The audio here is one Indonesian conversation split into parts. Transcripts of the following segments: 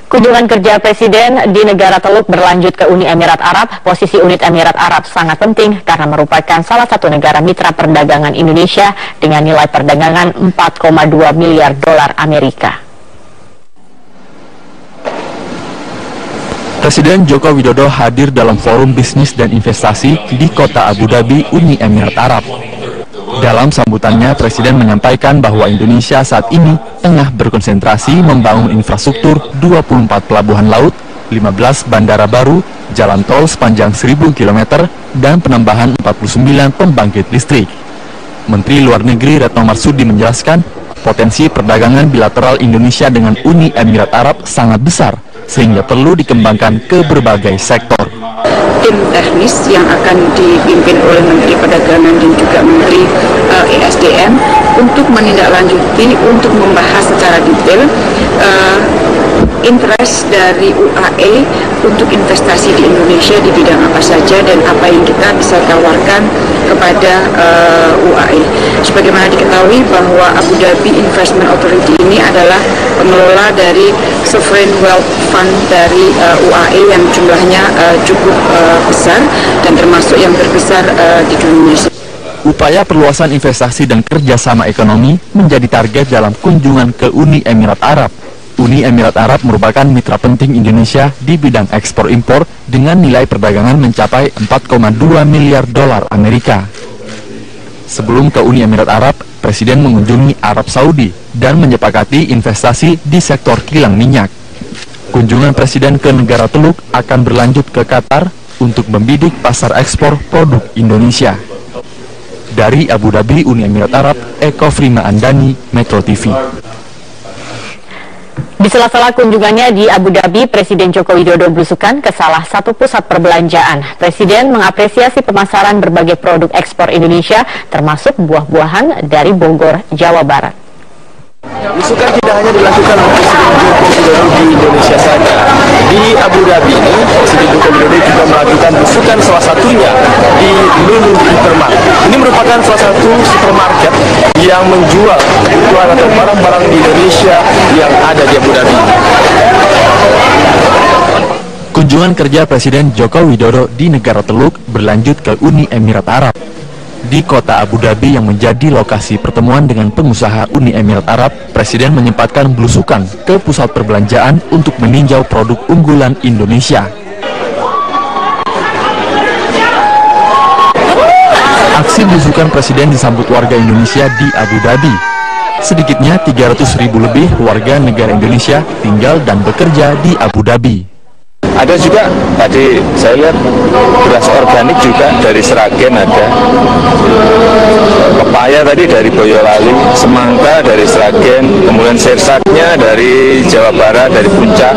Kunjungan kerja Presiden di negara Teluk berlanjut ke Uni Emirat Arab. Posisi Uni Emirat Arab sangat penting karena merupakan salah satu negara mitra perdagangan Indonesia dengan nilai perdagangan 4,2 miliar dolar Amerika. Presiden Joko Widodo hadir dalam forum bisnis dan investasi di kota Abu Dhabi, Uni Emirat Arab. Dalam sambutannya, Presiden menyampaikan bahwa Indonesia saat ini tengah berkonsentrasi membangun infrastruktur 24 pelabuhan laut, 15 bandara baru, jalan tol sepanjang 1.000 km, dan penambahan 49 pembangkit listrik. Menteri Luar Negeri Retno Marsudi menjelaskan, potensi perdagangan bilateral Indonesia dengan Uni Emirat Arab sangat besar, sehingga perlu dikembangkan ke berbagai sektor. Tim teknis yang akan dipimpin oleh Menteri Perdagangan dan juga Menteri ESDM untuk menindaklanjuti, untuk membahas secara detail interest dari UAE untuk investasi di Indonesia di bidang apa saja dan apa yang kita bisa tawarkan kepada UAE. Sebagaimana diketahui bahwa Abu Dhabi Investment Authority ini adalah pengelola dari Sovereign Wealth Fund dari UAE yang jumlahnya cukup besar dan termasuk yang terbesar di dunia. Upaya perluasan investasi dan kerjasama ekonomi menjadi target dalam kunjungan ke Uni Emirat Arab. Uni Emirat Arab merupakan mitra penting Indonesia di bidang ekspor-impor dengan nilai perdagangan mencapai 4,2 miliar dolar Amerika. Sebelum ke Uni Emirat Arab, Presiden mengunjungi Arab Saudi dan menyepakati investasi di sektor kilang minyak. Kunjungan Presiden ke negara Teluk akan berlanjut ke Qatar untuk membidik pasar ekspor produk Indonesia. Dari Abu Dhabi, Uni Emirat Arab, Eko Frima Andani, Metro TV. Di sela-sela kunjungannya di Abu Dhabi, Presiden Joko Widodo belusukan ke salah satu pusat perbelanjaan. Presiden mengapresiasi pemasaran berbagai produk ekspor Indonesia, termasuk buah-buahan dari Bogor, Jawa Barat. Belusukan tidak hanya dilakukan oleh Presiden Joko Widodo di Indonesia saja. Di Abu Dhabi ini, Presiden Joko Widodo juga melakukan belusukan salah satunya di Lulu Hypermart. Ini merupakan salah satu supermarket yang menjual kebutuhan atau barang-barang di Indonesia yang ada di Abu Dhabi. Kunjungan kerja Presiden Joko Widodo di negara Teluk berlanjut ke Uni Emirat Arab. Di kota Abu Dhabi yang menjadi lokasi pertemuan dengan pengusaha Uni Emirat Arab, Presiden menyempatkan belusukan ke pusat perbelanjaan untuk meninjau produk unggulan Indonesia. Aksi belusukan Presiden disambut warga Indonesia di Abu Dhabi. Sedikitnya 300.000 lebih warga negara Indonesia tinggal dan bekerja di Abu Dhabi. Ada juga, tadi saya lihat beras organik juga dari Sragen ada, pepaya tadi dari Boyolali, semangka dari Sragen, kemudian sirsaknya dari Jawa Barat, dari Puncak,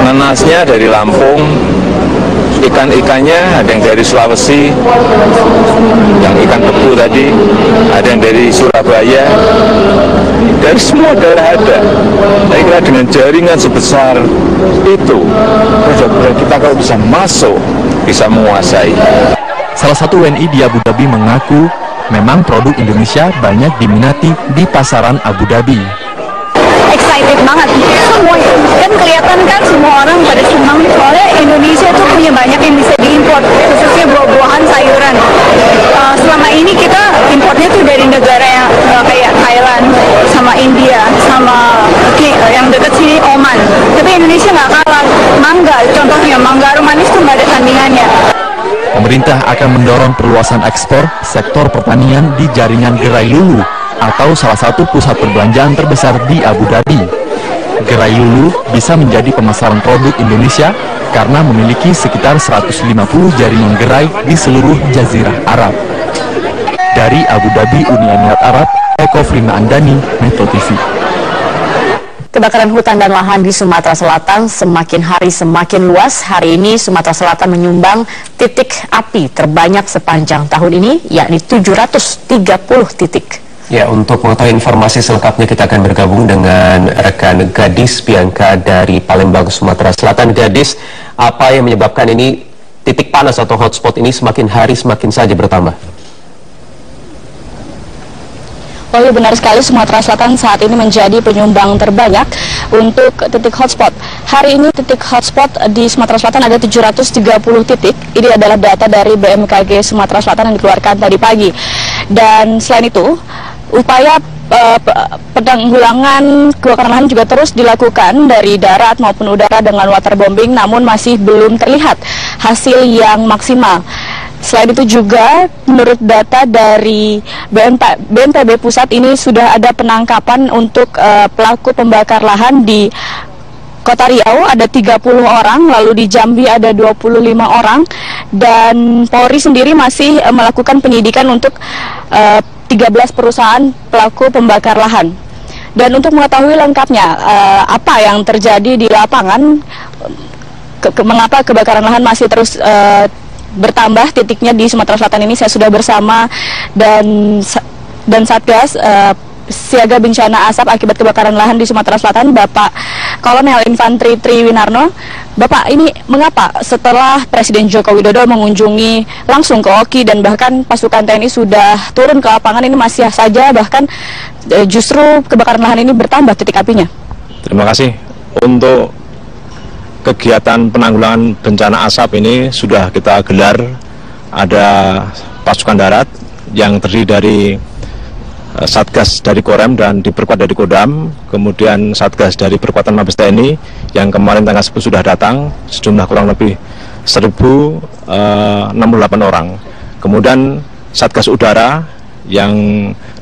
nanasnya dari Lampung, ikan-ikannya ada yang dari Sulawesi, yang ikan beku tadi, ada yang dari Surabaya, dari semua daerah ada. Saya kira dengan jaringan sebesar itu, produk-produk kita kalau bisa masuk, bisa menguasai. Salah satu WNI di Abu Dhabi mengaku, memang produk Indonesia banyak diminati di pasaran Abu Dhabi. Excited banget, semua kan kelihatan kan semua orang pada senang soalnya Indonesia tuh punya banyak yang bisa diimpor, khususnya buah-buahan, sayuran. Selama ini kita importnya tuh dari negara yang kayak Thailand, sama India, sama yang dekat sini Oman. Tapi Indonesia nggak kalah. Mangga, contohnya mangga manis tuh nggak ada tandingannya. Pemerintah akan mendorong perluasan ekspor sektor pertanian di jaringan Gerai Lulu atau salah satu pusat perbelanjaan terbesar di Abu Dhabi. Gerai Lulu bisa menjadi pemasaran produk Indonesia karena memiliki sekitar 150 jaringan gerai di seluruh Jazirah Arab. Dari Abu Dhabi, Uni Emirat Arab, Eko Frima Andani, Metro TV. Kebakaran hutan dan lahan di Sumatera Selatan semakin hari semakin luas. Hari ini Sumatera Selatan menyumbang titik api terbanyak sepanjang tahun ini, yakni 730 titik. Ya, untuk mengetahui informasi selengkapnya kita akan bergabung dengan rekan Gadis Bianca dari Palembang, Sumatera Selatan. Gadis, apa yang menyebabkan ini titik panas atau hotspot ini semakin hari semakin saja bertambah? Oh iya, benar sekali, Sumatera Selatan saat ini menjadi penyumbang terbanyak untuk titik hotspot. Hari ini titik hotspot di Sumatera Selatan ada 730 titik. Ini adalah data dari BMKG Sumatera Selatan yang dikeluarkan tadi pagi. Dan selain itu, upaya penanggulangan kebakaran lahan juga terus dilakukan dari darat maupun udara dengan waterbombing, namun masih belum terlihat hasil yang maksimal. Selain itu juga menurut data dari BNPB Pusat ini sudah ada penangkapan untuk pelaku pembakar lahan di Kota Riau ada 30 orang, lalu di Jambi ada 25 orang, dan Polri sendiri masih melakukan penyidikan untuk 13 perusahaan pelaku pembakar lahan. Dan untuk mengetahui lengkapnya apa yang terjadi di lapangan, mengapa kebakaran lahan masih terus bertambah titiknya di Sumatera Selatan ini, saya sudah bersama dan Satgas Siaga Bencana Asap akibat kebakaran lahan di Sumatera Selatan, Bapak Kolonel Infantri Triwinarno. Bapak, ini mengapa setelah Presiden Joko Widodo mengunjungi langsung ke Oki dan bahkan pasukan TNI sudah turun ke lapangan, ini masih saja bahkan justru kebakaran lahan ini bertambah titik apinya? Terima kasih. Untuk kegiatan penanggulangan bencana asap ini sudah kita gelar, ada pasukan darat yang terdiri dari Satgas dari Korem dan diperkuat dari Kodam, kemudian Satgas dari Perkuatan Mabes TNI yang kemarin tanggal 10 sudah datang, sejumlah kurang lebih 1.068 orang. Kemudian Satgas Udara yang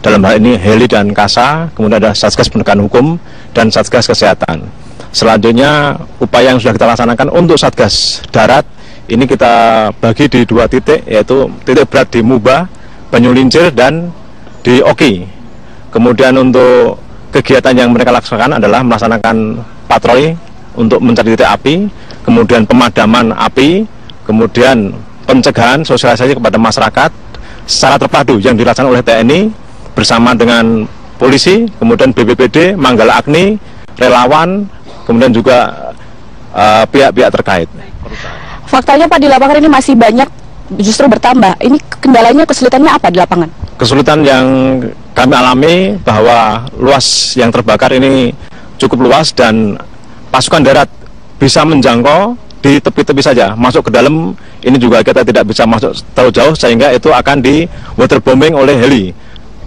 dalam hal ini Heli dan Kasa, kemudian ada Satgas Penegakan Hukum dan Satgas Kesehatan. Selanjutnya upaya yang sudah kita laksanakan untuk Satgas Darat ini kita bagi di 2 titik, yaitu titik berat di Muba, Banyulincir dan di Oki. Kemudian untuk kegiatan yang mereka laksanakan adalah melaksanakan patroli untuk mencari titik api, kemudian pemadaman api, kemudian pencegahan sosialisasi kepada masyarakat secara terpadu yang dilaksanakan oleh TNI bersama dengan polisi, kemudian BPBD, Manggala Agni, relawan, kemudian juga pihak-pihak terkait. Faktanya Pak, di lapangan ini masih banyak justru bertambah. Ini kendalanya, kesulitannya apa di lapangan? Kesulitan yang kami alami bahwa luas yang terbakar ini cukup luas dan pasukan darat bisa menjangkau di tepi-tepi saja. Masuk ke dalam ini juga kita tidak bisa masuk terlalu jauh sehingga itu akan di waterbombing oleh heli.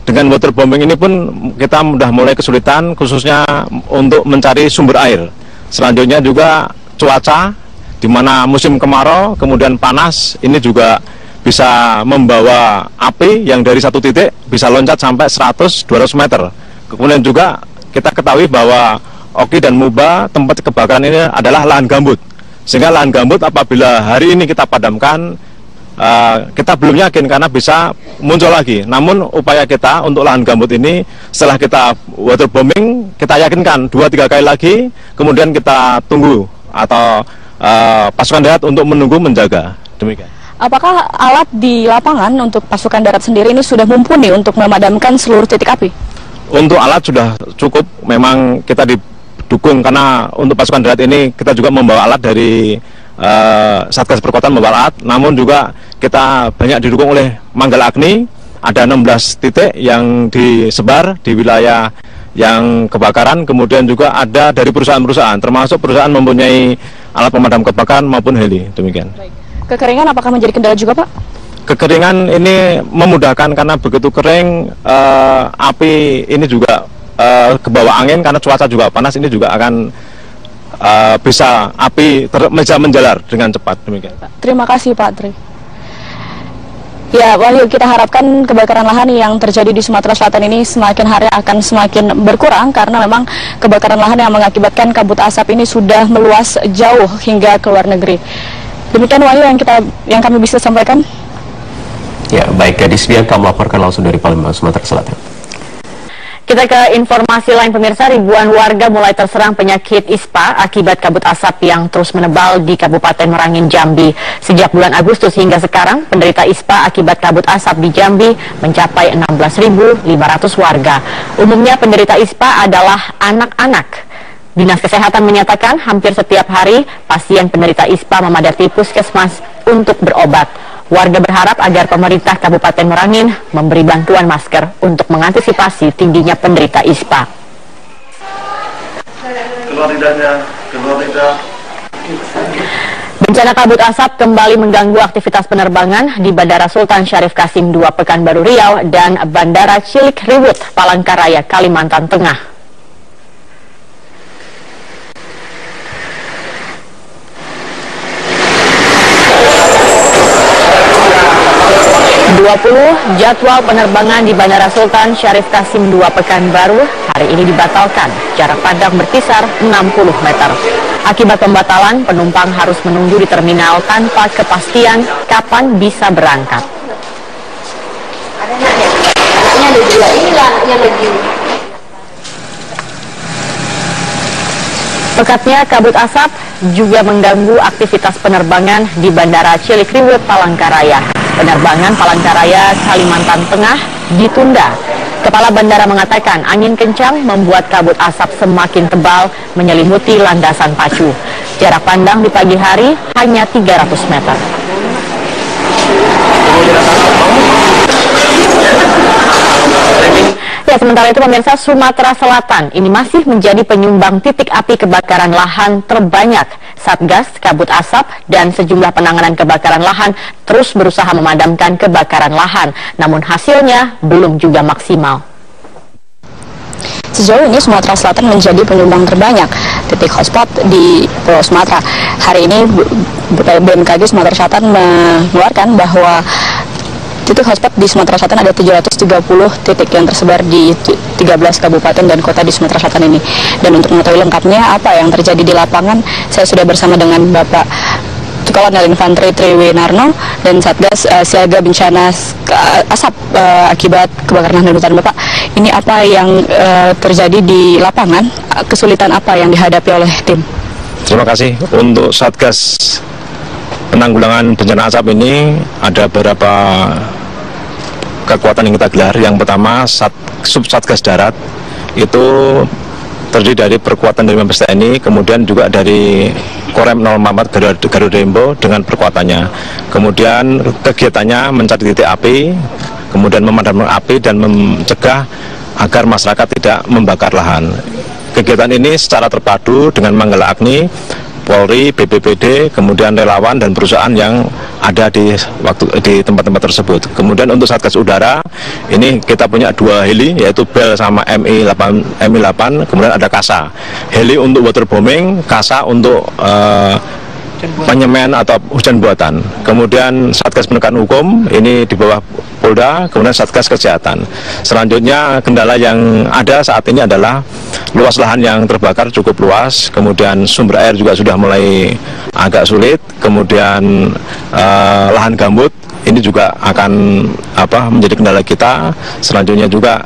Dengan waterbombing ini pun kita sudah mulai kesulitan khususnya untuk mencari sumber air. Selanjutnya juga cuaca di mana musim kemarau kemudian panas ini juga bisa membawa api yang dari satu titik bisa loncat sampai 100-200 meter. Kemudian juga kita ketahui bahwa Oki dan Muba tempat kebakaran ini adalah lahan gambut. Sehingga lahan gambut apabila hari ini kita padamkan, kita belum yakin karena bisa muncul lagi. Namun upaya kita untuk lahan gambut ini setelah kita waterbombing, kita yakinkan 2-3 kali lagi, kemudian kita tunggu atau pasukan darat untuk menunggu menjaga. Demikian. Apakah alat di lapangan untuk pasukan darat sendiri ini sudah mumpuni untuk memadamkan seluruh titik api? Untuk alat sudah cukup, memang kita didukung karena untuk pasukan darat ini kita juga membawa alat dari Satgas Perkuatan membawa alat, namun juga kita banyak didukung oleh Manggala Agni, ada 16 titik yang disebar di wilayah yang kebakaran, kemudian juga ada dari perusahaan-perusahaan, termasuk perusahaan mempunyai alat pemadam kebakaran maupun heli, demikian. Baik. Kekeringan apakah menjadi kendala juga, Pak? Kekeringan ini memudahkan karena begitu kering, api ini juga kebawa angin karena cuaca juga panas, ini juga akan bisa api bisa menjalar dengan cepat, demikian. Terima kasih Pak Tri. Ya, Wahyu, kita harapkan kebakaran lahan yang terjadi di Sumatera Selatan ini semakin hari akan semakin berkurang karena memang kebakaran lahan yang mengakibatkan kabut asap ini sudah meluas jauh hingga ke luar negeri. Demikian Wahyu yang kami bisa sampaikan. Ya, baik, Gadis Bianca melaporkan langsung dari Palembang, Sumatera Selatan. Kita ke informasi lain pemirsa, ribuan warga mulai terserang penyakit ISPA akibat kabut asap yang terus menebal di Kabupaten Merangin, Jambi. Sejak bulan Agustus hingga sekarang, penderita ISPA akibat kabut asap di Jambi mencapai 16.500 warga. Umumnya penderita ISPA adalah anak-anak. Dinas Kesehatan menyatakan hampir setiap hari pasien penderita ISPA memadati puskesmas untuk berobat. Warga berharap agar pemerintah Kabupaten Merangin memberi bantuan masker untuk mengantisipasi tingginya penderita ISPA. Bencana kabut asap kembali mengganggu aktivitas penerbangan di Bandara Sultan Syarif Kasim II Pekanbaru Riau dan Bandara Cilik Riwut Palangkaraya Kalimantan Tengah. 20 jadwal penerbangan di Bandara Sultan Syarif Kasim II Pekanbaru hari ini dibatalkan. Jarak pandang berkisar 60 meter. Akibat pembatalan, penumpang harus menunggu di terminal tanpa kepastian kapan bisa berangkat. Pekatnya kabut asap juga mengganggu aktivitas penerbangan di Bandara Cilik Riwut Palangkaraya. Penerbangan Palangkaraya Kalimantan Tengah ditunda. Kepala bandara mengatakan angin kencang membuat kabut asap semakin tebal menyelimuti landasan pacu. Jarak pandang di pagi hari hanya 300 meter. Ya, sementara itu pemirsa, Sumatera Selatan ini masih menjadi penyumbang titik api kebakaran lahan terbanyak. Satgas kabut asap dan sejumlah penanganan kebakaran lahan terus berusaha memadamkan kebakaran lahan, namun hasilnya belum juga maksimal. Sejauh ini Sumatera Selatan menjadi penyumbang terbanyak titik hotspot di Pulau Sumatera. Hari ini BMKG Sumatera Selatan mengeluarkan bahwa titik hotspot di Sumatera Selatan ada 730 titik yang tersebar di 13 kabupaten dan kota di Sumatera Selatan ini. Dan untuk mengetahui lengkapnya apa yang terjadi di lapangan, saya sudah bersama dengan Bapak Kolonel Infanteri Triwinarno dan Satgas Siaga Bencana Asap akibat kebakaran lahan dan hutan. Bapak, ini apa yang terjadi di lapangan? Kesulitan apa yang dihadapi oleh tim? Terima kasih. Untuk Satgas penanggulangan bencana asap ini ada beberapa kekuatan yang kita gelar. Yang pertama, Subsatgas Darat itu terdiri dari perkuatan dari Mabes TNI, kemudian juga dari Korem 04 Garuda Dembo dengan perkuatannya. Kemudian kegiatannya mencari titik api, kemudian memadamkan api dan mencegah agar masyarakat tidak membakar lahan. Kegiatan ini secara terpadu dengan Manggala Agni, Polri, BPBD, kemudian relawan dan perusahaan yang ada di tempat-tempat tersebut. Kemudian untuk Satgas Udara, ini kita punya 2 heli, yaitu Bell sama Mi-8, kemudian ada Kasa. Heli untuk waterbombing, Kasa untuk penyemen atau hujan buatan. Kemudian Satgas Penegakan Hukum, ini di bawah Polda, kemudian Satgas Kesehatan. Selanjutnya kendala yang ada saat ini adalah luas lahan yang terbakar cukup luas, kemudian sumber air juga sudah mulai agak sulit, kemudian lahan gambut ini juga akan menjadi kendala kita. Selanjutnya juga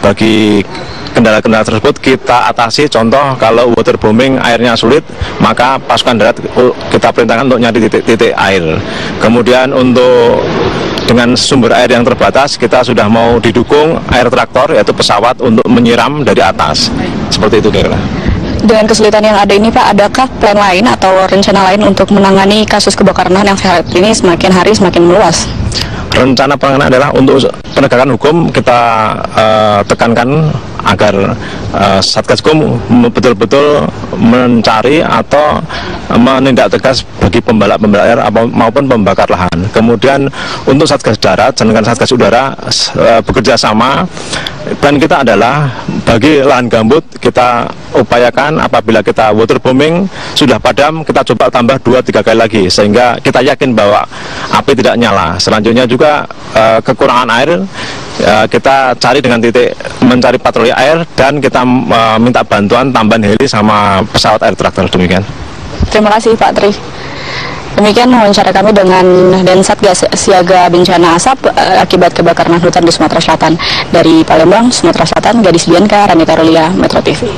bagi kendala-kendala tersebut kita atasi. Contoh, kalau waterbombing airnya sulit, maka pasukan darat kita perintahkan untuk nyari titik-titik air. Kemudian untuk dengan sumber air yang terbatas, kita sudah mau didukung air traktor, yaitu pesawat untuk menyiram dari atas. Seperti itu kira-kira. Dengan kesulitan yang ada ini Pak, adakah plan lain atau rencana lain untuk menangani kasus kebakaran lahan yang saat ini semakin hari semakin meluas? Rencana penanganan adalah untuk penegakan hukum kita tekankan agar Satgas Hukum betul-betul mencari atau menindak tegas bagi pembalap-pembalap air maupun pembakar lahan. Kemudian untuk Satgas Darat dengan Satgas Udara bekerja sama. Plan kita adalah bagi lahan gambut kita upayakan apabila kita waterbombing sudah padam, kita coba tambah 2-3 kali lagi sehingga kita yakin bahwa api tidak nyala. Selanjutnya juga kekurangan air kita cari dengan titik mencari patroli air dan kita minta bantuan tambahan heli sama pesawat air traktor. Demikian. Terima kasih Pak Tri. Demikian wawancara kami dengan Satgas Siaga Bencana Asap akibat kebakaran hutan di Sumatera Selatan. Dari Palembang, Sumatera Selatan, Gadis Bianca, Rani Karolia, Metro TV.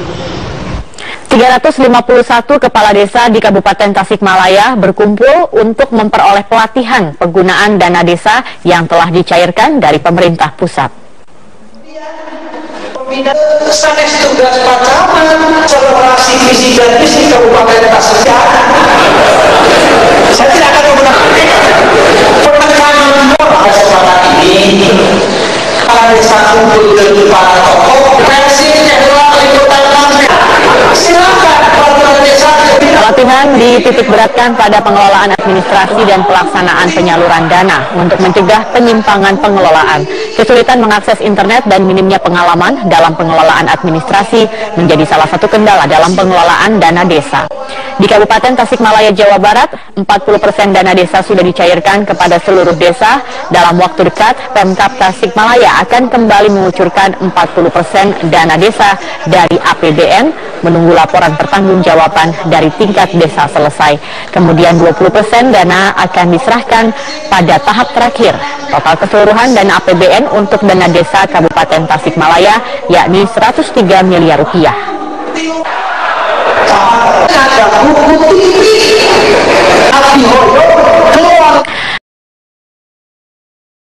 351 kepala desa di Kabupaten Tasikmalaya berkumpul untuk memperoleh pelatihan penggunaan dana desa yang telah dicairkan dari pemerintah pusat. Sanes tugas pacaman, selebrasi visi dan misi Kabupaten Tasikmalaya. Saya tidak akan menggunakan Pelatihan dititik beratkan pada pengelolaan administrasi dan pelaksanaan penyaluran dana untuk mencegah penyimpangan pengelolaan. Kesulitan mengakses internet dan minimnya pengalaman dalam pengelolaan administrasi menjadi salah satu kendala dalam pengelolaan dana desa. Di Kabupaten Tasikmalaya, Jawa Barat, 40% dana desa sudah dicairkan kepada seluruh desa. Dalam waktu dekat, Pemkab Tasikmalaya akan kembali mengucurkan 40% dana desa dari APBN, menunggu laporan pertanggungjawaban dari tingkat desa selesai. Kemudian 20% dana akan diserahkan pada tahap terakhir. Total keseluruhan dana APBN untuk dana desa Kabupaten Tasikmalaya yakni 103 miliar rupiah. Ada buku